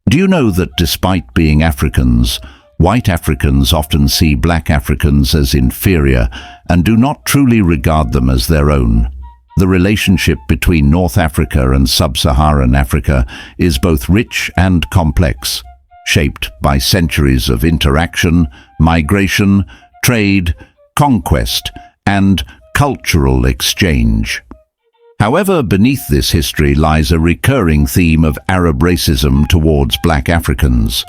Do you know that despite being Africans, white Africans often see black Africans as inferior and do not truly regard them as their own? The relationship between North Africa and Sub-Saharan Africa is both rich and complex, shaped by centuries of interaction, migration, trade, conquest, and cultural exchange. However, beneath this history lies a recurring theme of Arab racism towards black Africans.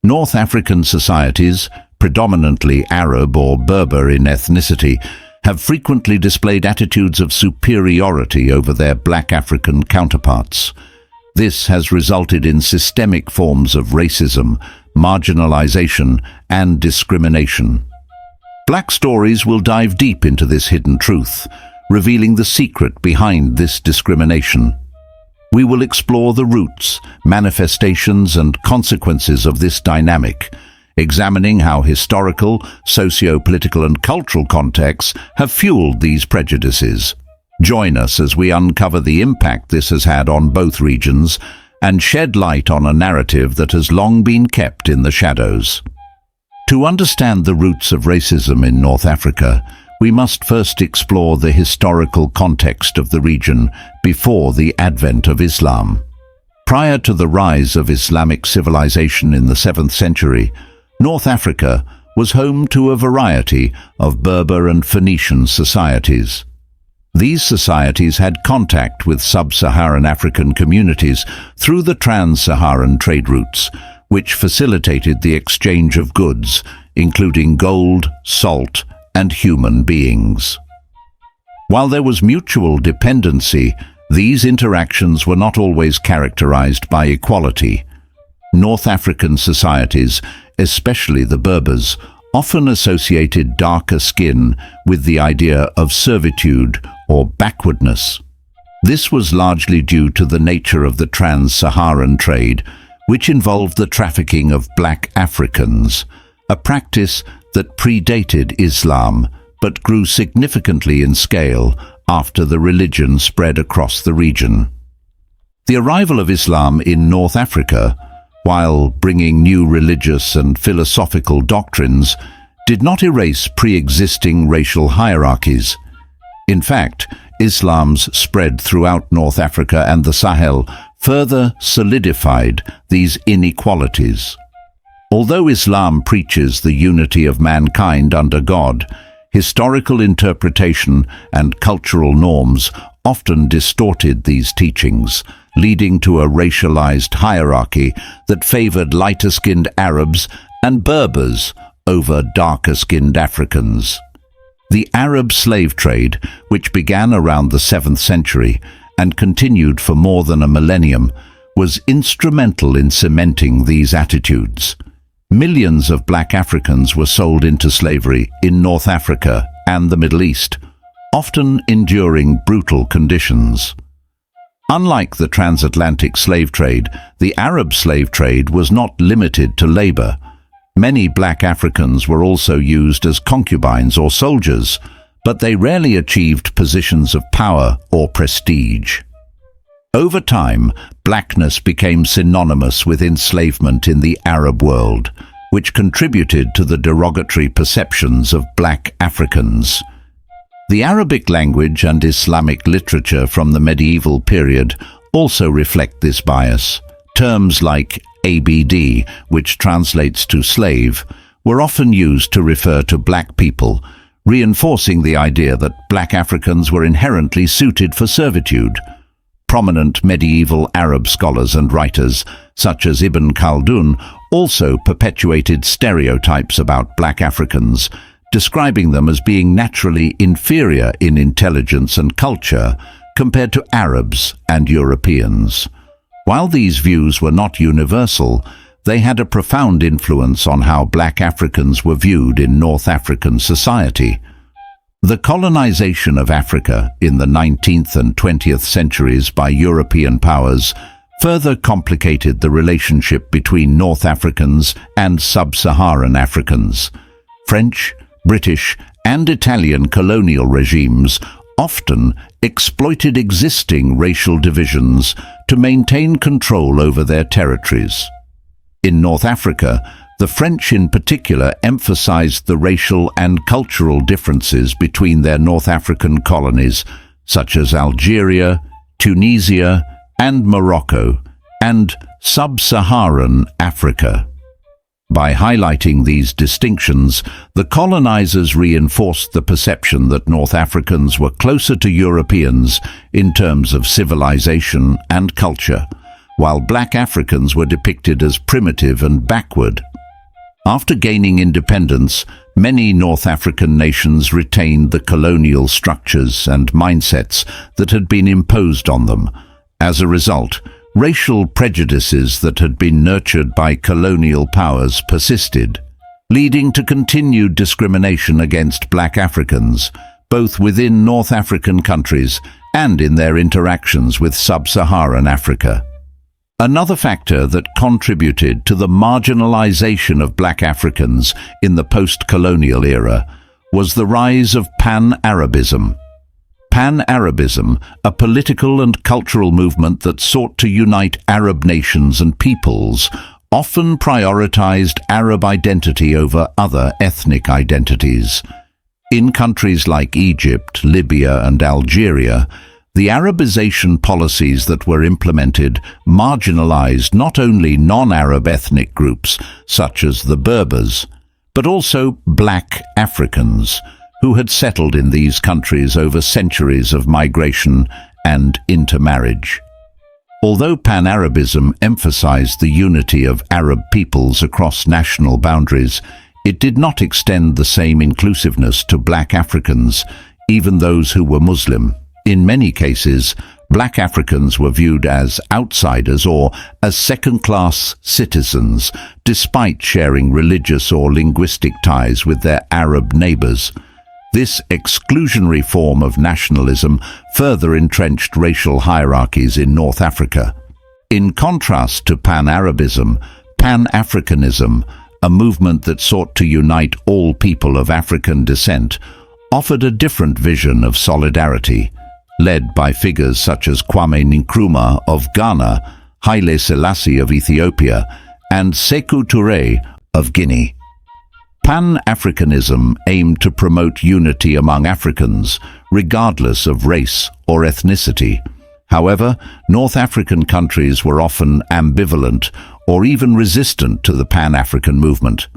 North African societies, predominantly Arab or Berber in ethnicity, have frequently displayed attitudes of superiority over their black African counterparts. This has resulted in systemic forms of racism, marginalization, and discrimination. Black Stories will dive deep into this hidden truth, revealing the secret behind this discrimination. We will explore the roots, manifestations, and consequences of this dynamic, examining how historical, socio-political, and cultural contexts have fueled these prejudices. Join us as we uncover the impact this has had on both regions and shed light on a narrative that has long been kept in the shadows. To understand the roots of racism in North Africa, we must first explore the historical context of the region before the advent of Islam. Prior to the rise of Islamic civilization in the 7th century, North Africa was home to a variety of Berber and Phoenician societies. These societies had contact with sub-Saharan African communities through the trans-Saharan trade routes, which facilitated the exchange of goods, including gold, salt, and human beings. While there was mutual dependency, these interactions were not always characterized by equality. North African societies, especially the Berbers, often associated darker skin with the idea of servitude or backwardness. This was largely due to the nature of the trans-Saharan trade, which involved the trafficking of black Africans, a practice that predated Islam but grew significantly in scale after the religion spread across the region. The arrival of Islam in North Africa, while bringing new religious and philosophical doctrines, did not erase pre-existing racial hierarchies. In fact, Islam's spread throughout North Africa and the Sahel further solidified these inequalities. Although Islam preaches the unity of mankind under God, historical interpretation and cultural norms often distorted these teachings, leading to a racialized hierarchy that favored lighter-skinned Arabs and Berbers over darker-skinned Africans. The Arab slave trade, which began around the 7th century and continued for more than a millennium, was instrumental in cementing these attitudes. Millions of black Africans were sold into slavery in North Africa and the Middle East, often enduring brutal conditions. Unlike the transatlantic slave trade, the Arab slave trade was not limited to labor. Many black Africans were also used as concubines or soldiers, but they rarely achieved positions of power or prestige. Over time, blackness became synonymous with enslavement in the Arab world, which contributed to the derogatory perceptions of black Africans. The Arabic language and Islamic literature from the medieval period also reflect this bias. Terms like ABD, which translates to slave, were often used to refer to black people, reinforcing the idea that black Africans were inherently suited for servitude. Prominent medieval Arab scholars and writers, such as Ibn Khaldun, also perpetuated stereotypes about black Africans, describing them as being naturally inferior in intelligence and culture compared to Arabs and Europeans. While these views were not universal, they had a profound influence on how black Africans were viewed in North African society. The colonization of Africa in the 19th and 20th centuries by European powers further complicated the relationship between North Africans and Sub-Saharan Africans. French, British, and Italian colonial regimes often exploited existing racial divisions to maintain control over their territories. In North Africa, the French in particular emphasized the racial and cultural differences between their North African colonies, such as Algeria, Tunisia, and Morocco, and sub-Saharan Africa. By highlighting these distinctions, the colonizers reinforced the perception that North Africans were closer to Europeans in terms of civilization and culture, while black Africans were depicted as primitive and backward. After gaining independence, many North African nations retained the colonial structures and mindsets that had been imposed on them. As a result, racial prejudices that had been nurtured by colonial powers persisted, leading to continued discrimination against black Africans, both within North African countries and in their interactions with sub-Saharan Africa. Another factor that contributed to the marginalization of black Africans in the post-colonial era was the rise of Pan-Arabism. Pan-Arabism, a political and cultural movement that sought to unite Arab nations and peoples, often prioritized Arab identity over other ethnic identities. In countries like Egypt, Libya, and Algeria, the Arabization policies that were implemented marginalized not only non-Arab ethnic groups, such as the Berbers, but also black Africans, who had settled in these countries over centuries of migration and intermarriage. Although Pan-Arabism emphasized the unity of Arab peoples across national boundaries, it did not extend the same inclusiveness to black Africans, even those who were Muslim. In many cases, black Africans were viewed as outsiders or as second-class citizens, despite sharing religious or linguistic ties with their Arab neighbors. This exclusionary form of nationalism further entrenched racial hierarchies in North Africa. In contrast to Pan-Arabism, Pan-Africanism, a movement that sought to unite all people of African descent, offered a different vision of solidarity. Led by figures such as Kwame Nkrumah of Ghana, Haile Selassie of Ethiopia, and Sékou Touré of Guinea. Pan-Africanism aimed to promote unity among Africans, regardless of race or ethnicity. However, North African countries were often ambivalent or even resistant to the Pan-African movement.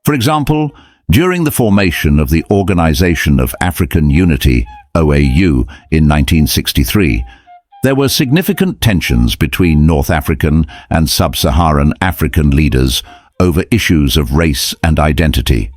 For example, during the formation of the Organization of African Unity, OAU, in 1963, there were significant tensions between North African and sub-Saharan African leaders over issues of race and identity.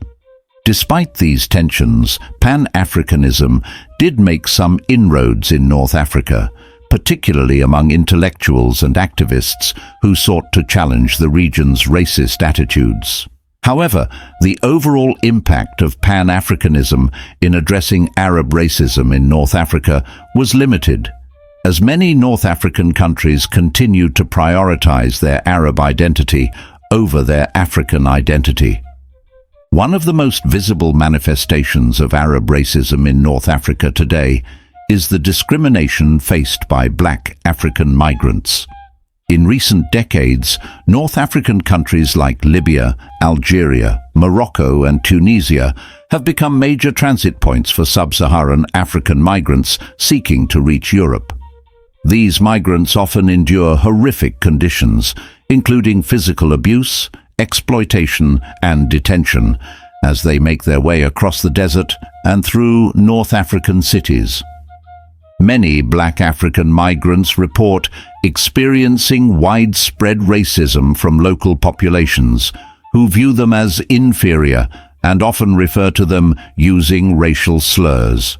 Despite these tensions, Pan-Africanism did make some inroads in North Africa, particularly among intellectuals and activists who sought to challenge the region's racist attitudes. However, the overall impact of Pan-Africanism in addressing Arab racism in North Africa was limited, as many North African countries continued to prioritize their Arab identity over their African identity. One of the most visible manifestations of Arab racism in North Africa today is the discrimination faced by black African migrants. In recent decades, North African countries like Libya, Algeria, Morocco, and Tunisia have become major transit points for sub-Saharan African migrants seeking to reach Europe. These migrants often endure horrific conditions, including physical abuse, exploitation, and detention, as they make their way across the desert and through North African cities. Many black African migrants report experiencing widespread racism from local populations, who view them as inferior and often refer to them using racial slurs.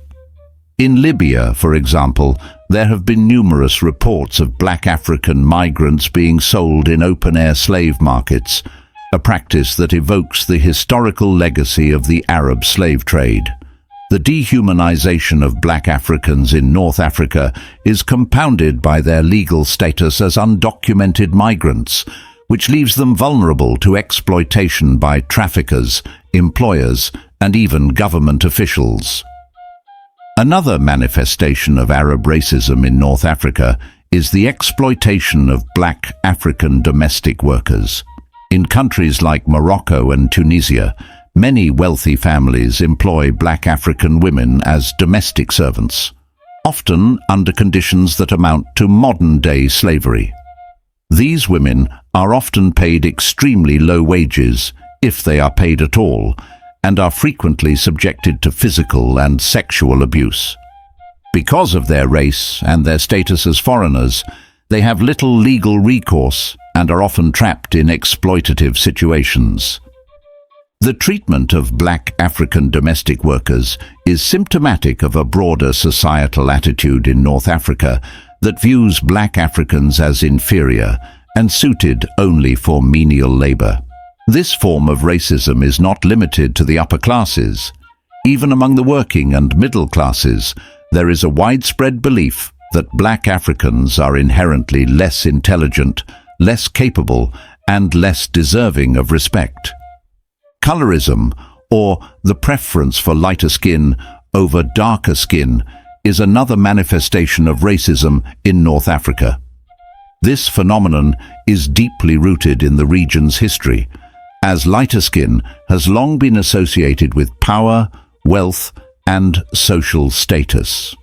In Libya, for example, there have been numerous reports of black African migrants being sold in open-air slave markets, a practice that evokes the historical legacy of the Arab slave trade. The dehumanization of black Africans in North Africa is compounded by their legal status as undocumented migrants, which leaves them vulnerable to exploitation by traffickers, employers, and even government officials. Another manifestation of Arab racism in North Africa is the exploitation of black African domestic workers. In countries like Morocco and Tunisia, many wealthy families employ black African women as domestic servants, often under conditions that amount to modern-day slavery. These women are often paid extremely low wages, if they are paid at all, and are frequently subjected to physical and sexual abuse. Because of their race and their status as foreigners, they have little legal recourse and are often trapped in exploitative situations. The treatment of black African domestic workers is symptomatic of a broader societal attitude in North Africa that views black Africans as inferior and suited only for menial labor. This form of racism is not limited to the upper classes. Even among the working and middle classes, there is a widespread belief that black Africans are inherently less intelligent, less capable, and less deserving of respect. Colorism, or the preference for lighter skin over darker skin, is another manifestation of racism in North Africa. This phenomenon is deeply rooted in the region's history, as lighter skin has long been associated with power, wealth, and social status.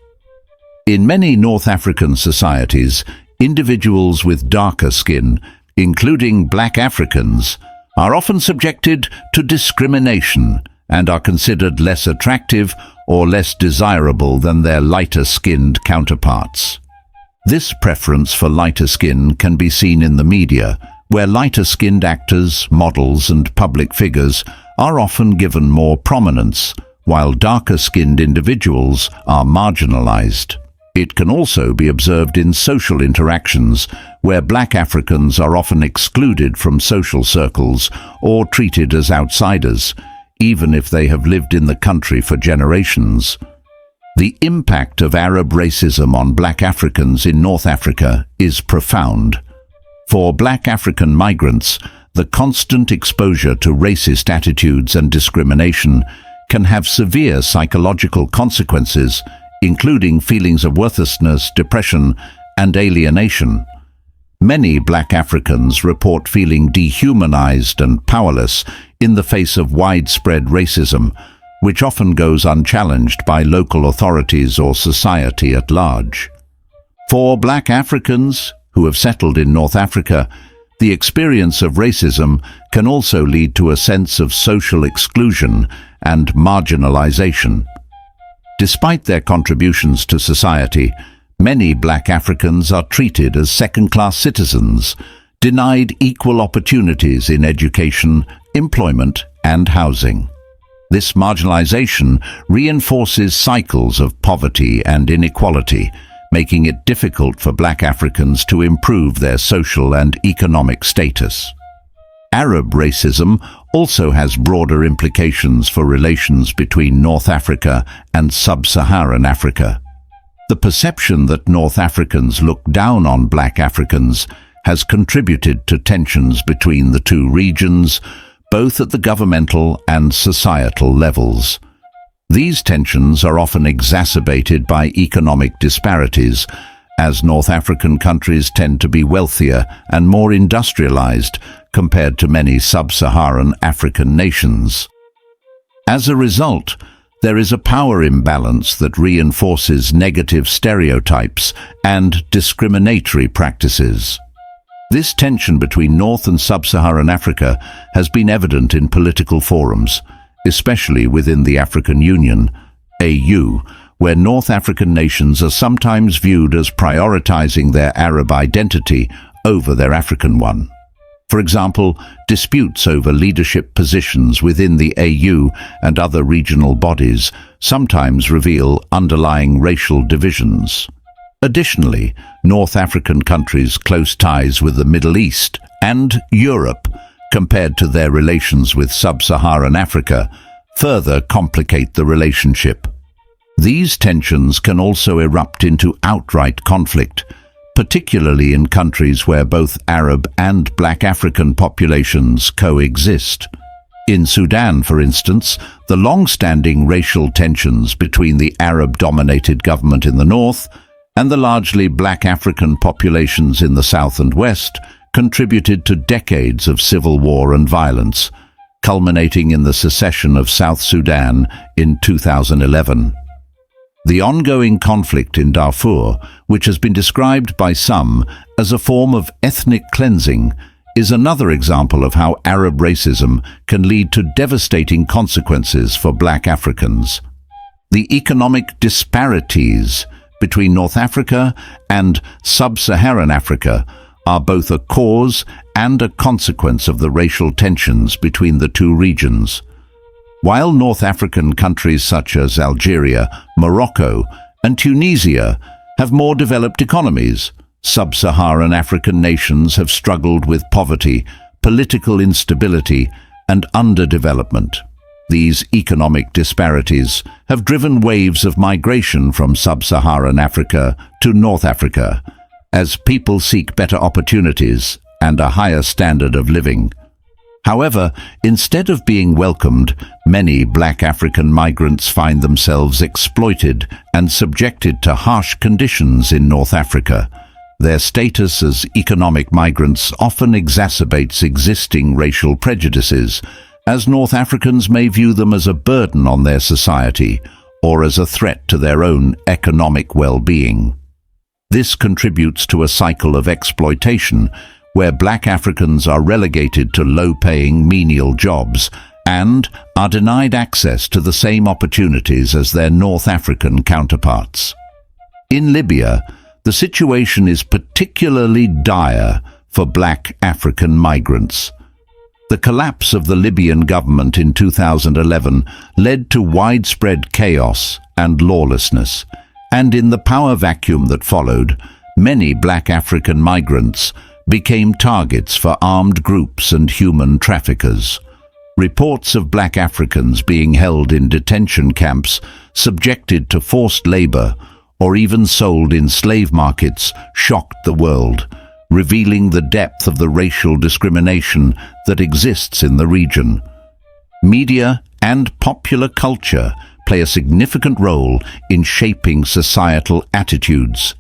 In many North African societies, individuals with darker skin, including black Africans, are often subjected to discrimination and are considered less attractive or less desirable than their lighter-skinned counterparts. This preference for lighter skin can be seen in the media, where lighter-skinned actors, models, and public figures are often given more prominence, while darker-skinned individuals are marginalized. It can also be observed in social interactions, where black Africans are often excluded from social circles or treated as outsiders, even if they have lived in the country for generations. The impact of Arab racism on black Africans in North Africa is profound. For black African migrants, the constant exposure to racist attitudes and discrimination can have severe psychological consequences, including feelings of worthlessness, depression, and alienation. Many black Africans report feeling dehumanized and powerless in the face of widespread racism, which often goes unchallenged by local authorities or society at large. For black Africans who have settled in North Africa, the experience of racism can also lead to a sense of social exclusion and marginalization. Despite their contributions to society, many black Africans are treated as second-class citizens, denied equal opportunities in education, employment, and housing. This marginalization reinforces cycles of poverty and inequality, making it difficult for black Africans to improve their social and economic status. Arab racism also has broader implications for relations between North Africa and Sub-Saharan Africa. The perception that North Africans look down on black Africans has contributed to tensions between the two regions, both at the governmental and societal levels. These tensions are often exacerbated by economic disparities, as North African countries tend to be wealthier and more industrialized compared to many sub-Saharan African nations. As a result, there is a power imbalance that reinforces negative stereotypes and discriminatory practices. This tension between North and Sub-Saharan Africa has been evident in political forums, especially within the African Union, AU, where North African nations are sometimes viewed as prioritizing their Arab identity over their African one. For example, disputes over leadership positions within the AU and other regional bodies sometimes reveal underlying racial divisions. Additionally, North African countries' close ties with the Middle East and Europe, compared to their relations with Sub-Saharan Africa, further complicate the relationship. These tensions can also erupt into outright conflict, particularly in countries where both Arab and black African populations coexist. In Sudan, for instance, the long-standing racial tensions between the Arab-dominated government in the north and the largely black African populations in the south and west contributed to decades of civil war and violence, culminating in the secession of South Sudan in 2011. The ongoing conflict in Darfur, which has been described by some as a form of ethnic cleansing, is another example of how Arab racism can lead to devastating consequences for Black Africans. The economic disparities between North Africa and Sub-Saharan Africa are both a cause and a consequence of the racial tensions between the two regions. While North African countries such as Algeria, Morocco, and Tunisia have more developed economies, Sub-Saharan African nations have struggled with poverty, political instability, and underdevelopment. These economic disparities have driven waves of migration from Sub-Saharan Africa to North Africa, as people seek better opportunities and a higher standard of living. However, instead of being welcomed, many Black African migrants find themselves exploited and subjected to harsh conditions in North Africa. Their status as economic migrants often exacerbates existing racial prejudices, as North Africans may view them as a burden on their society or as a threat to their own economic well-being. This contributes to a cycle of exploitation where Black Africans are relegated to low-paying menial jobs and are denied access to the same opportunities as their North African counterparts. In Libya, the situation is particularly dire for Black African migrants. The collapse of the Libyan government in 2011 led to widespread chaos and lawlessness, and in the power vacuum that followed, many Black African migrants became targets for armed groups and human traffickers. Reports of Black Africans being held in detention camps, subjected to forced labor, or even sold in slave markets shocked the world, revealing the depth of the racial discrimination that exists in the region. Media and popular culture play a significant role in shaping societal attitudes,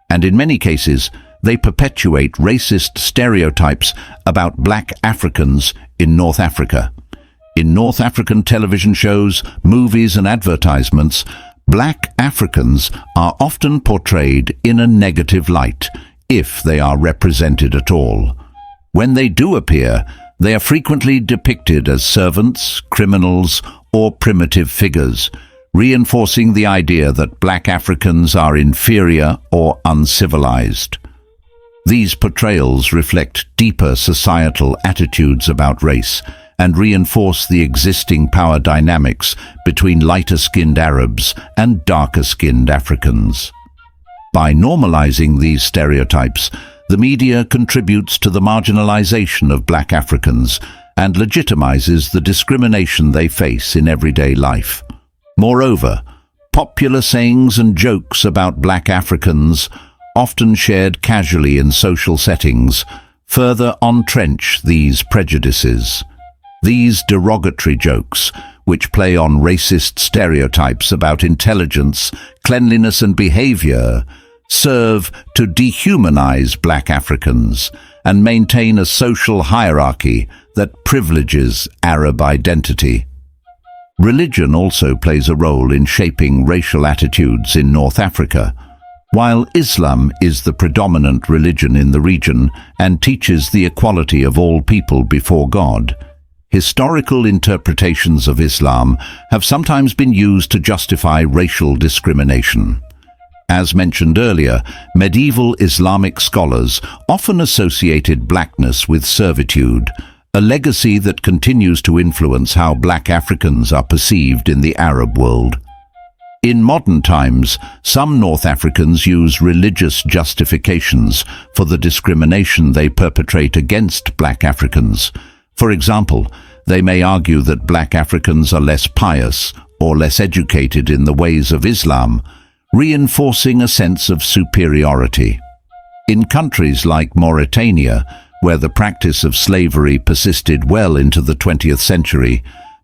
and in many cases, they perpetuate racist stereotypes about Black Africans in North Africa. In North African television shows, movies, and advertisements, Black Africans are often portrayed in a negative light, if they are represented at all. When they do appear, they are frequently depicted as servants, criminals, or primitive figures, reinforcing the idea that Black Africans are inferior or uncivilized. These portrayals reflect deeper societal attitudes about race and reinforce the existing power dynamics between lighter-skinned Arabs and darker-skinned Africans. By normalizing these stereotypes, the media contributes to the marginalization of Black Africans and legitimizes the discrimination they face in everyday life. Moreover, popular sayings and jokes about Black Africans, often shared casually in social settings, further entrench these prejudices. These derogatory jokes, which play on racist stereotypes about intelligence, cleanliness, and behavior, serve to dehumanize Black Africans and maintain a social hierarchy that privileges Arab identity. Religion also plays a role in shaping racial attitudes in North Africa. While Islam is the predominant religion in the region and teaches the equality of all people before God, historical interpretations of Islam have sometimes been used to justify racial discrimination. As mentioned earlier, medieval Islamic scholars often associated blackness with servitude, a legacy that continues to influence how Black Africans are perceived in the Arab world. In modern times, some North Africans use religious justifications for the discrimination they perpetrate against Black Africans. For example, they may argue that Black Africans are less pious or less educated in the ways of Islam, reinforcing a sense of superiority. In countries like Mauritania, where the practice of slavery persisted well into the 20th century,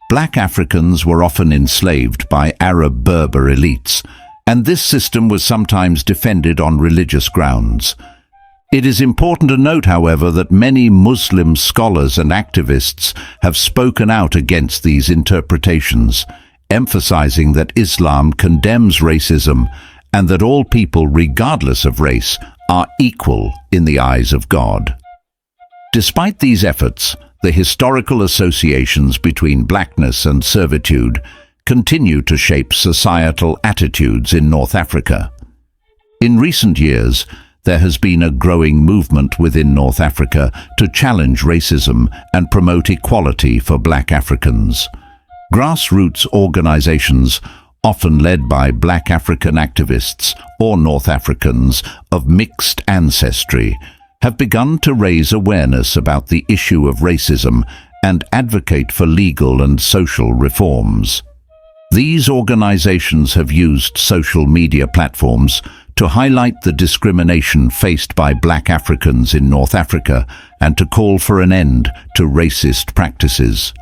Black Africans were often enslaved by Arab Berber elites, and this system was sometimes defended on religious grounds. It is important to note, however, that many Muslim scholars and activists have spoken out against these interpretations, emphasizing that Islam condemns racism and that all people, regardless of race, are equal in the eyes of God. Despite these efforts, the historical associations between blackness and servitude continue to shape societal attitudes in North Africa. In recent years, there has been a growing movement within North Africa to challenge racism and promote equality for black Africans. Grassroots organizations, often led by black African activists or North Africans of mixed ancestry, have begun to raise awareness about the issue of racism and advocate for legal and social reforms. These organizations have used social media platforms to highlight the discrimination faced by black Africans in North Africa and to call for an end to racist practices.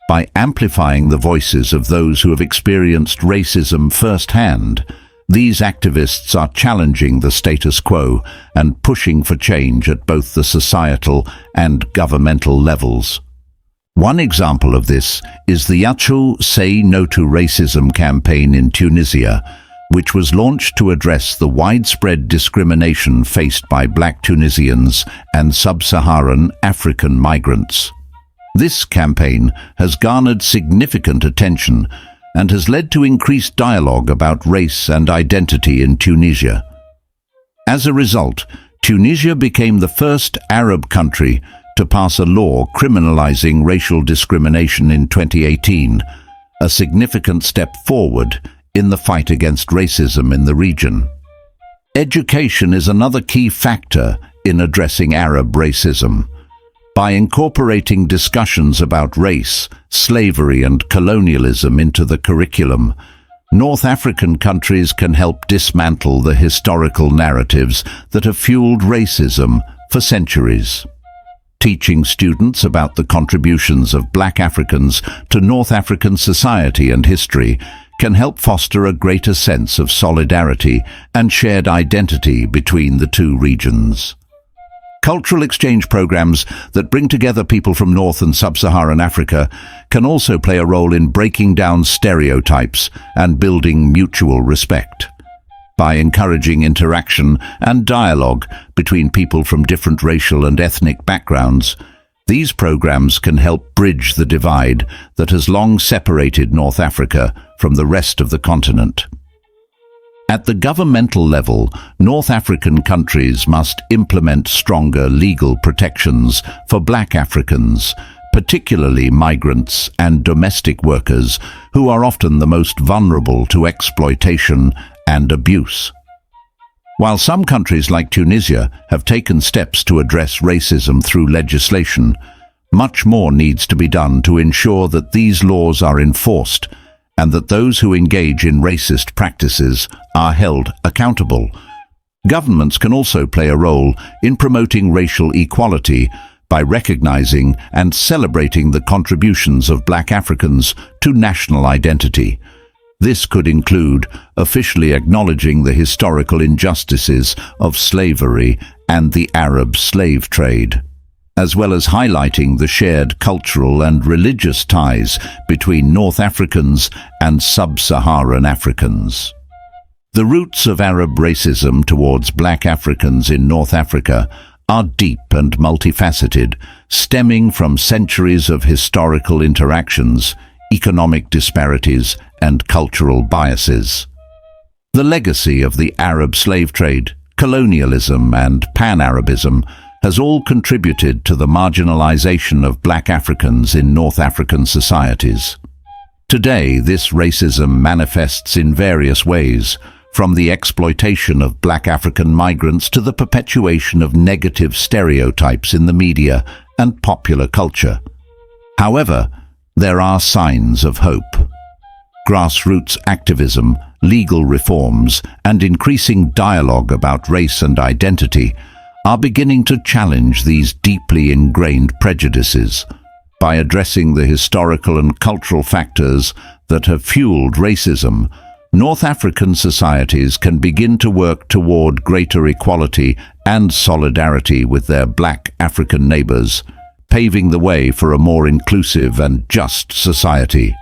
By amplifying the voices of those who have experienced racism firsthand, these activists are challenging the status quo and pushing for change at both the societal and governmental levels. One example of this is the Yacho Say No to Racism campaign in Tunisia, which was launched to address the widespread discrimination faced by black Tunisians and sub-Saharan African migrants. This campaign has garnered significant attention and has led to increased dialogue about race and identity in Tunisia. As a result, Tunisia became the first Arab country to pass a law criminalizing racial discrimination in 2018, a significant step forward in the fight against racism in the region. Education is another key factor in addressing Arab racism. By incorporating discussions about race, slavery and colonialism into the curriculum, North African countries can help dismantle the historical narratives that have fueled racism for centuries. Teaching students about the contributions of black Africans to North African society and history can help foster a greater sense of solidarity and shared identity between the two regions. Cultural exchange programs that bring together people from North and Sub-Saharan Africa can also play a role in breaking down stereotypes and building mutual respect. By encouraging interaction and dialogue between people from different racial and ethnic backgrounds, these programs can help bridge the divide that has long separated North Africa from the rest of the continent. At the governmental level, North African countries must implement stronger legal protections for black Africans, particularly migrants and domestic workers, who are often the most vulnerable to exploitation and abuse. While some countries like Tunisia have taken steps to address racism through legislation, much more needs to be done to ensure that these laws are enforced and that those who engage in racist practices are held accountable. Governments can also play a role in promoting racial equality by recognizing and celebrating the contributions of black Africans to national identity. This could include officially acknowledging the historical injustices of slavery and the Arab slave trade, as well as highlighting the shared cultural and religious ties between North Africans and Sub-Saharan Africans. The roots of Arab racism towards black Africans in North Africa are deep and multifaceted, stemming from centuries of historical interactions, economic disparities, and cultural biases. The legacy of the Arab slave trade, colonialism, and Pan-Arabism has all contributed to the marginalization of black Africans in North African societies. Today, this racism manifests in various ways, from the exploitation of black African migrants to the perpetuation of negative stereotypes in the media and popular culture. However, there are signs of hope. Grassroots activism, legal reforms, and increasing dialogue about race and identity are beginning to challenge these deeply ingrained prejudices. By addressing the historical and cultural factors that have fueled racism, North African societies can begin to work toward greater equality and solidarity with their black African neighbors, paving the way for a more inclusive and just society.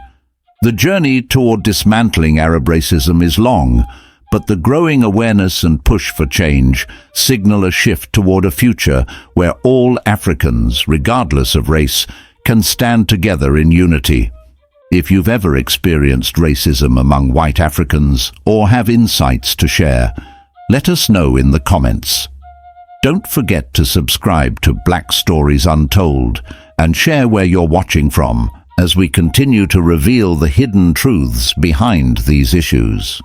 The journey toward dismantling Arab racism is long, but the growing awareness and push for change signal a shift toward a future where all Africans, regardless of race, can stand together in unity. If you've ever experienced racism among white Africans or have insights to share, let us know in the comments. Don't forget to subscribe to Black Stories Untold and share where you're watching from as we continue to reveal the hidden truths behind these issues.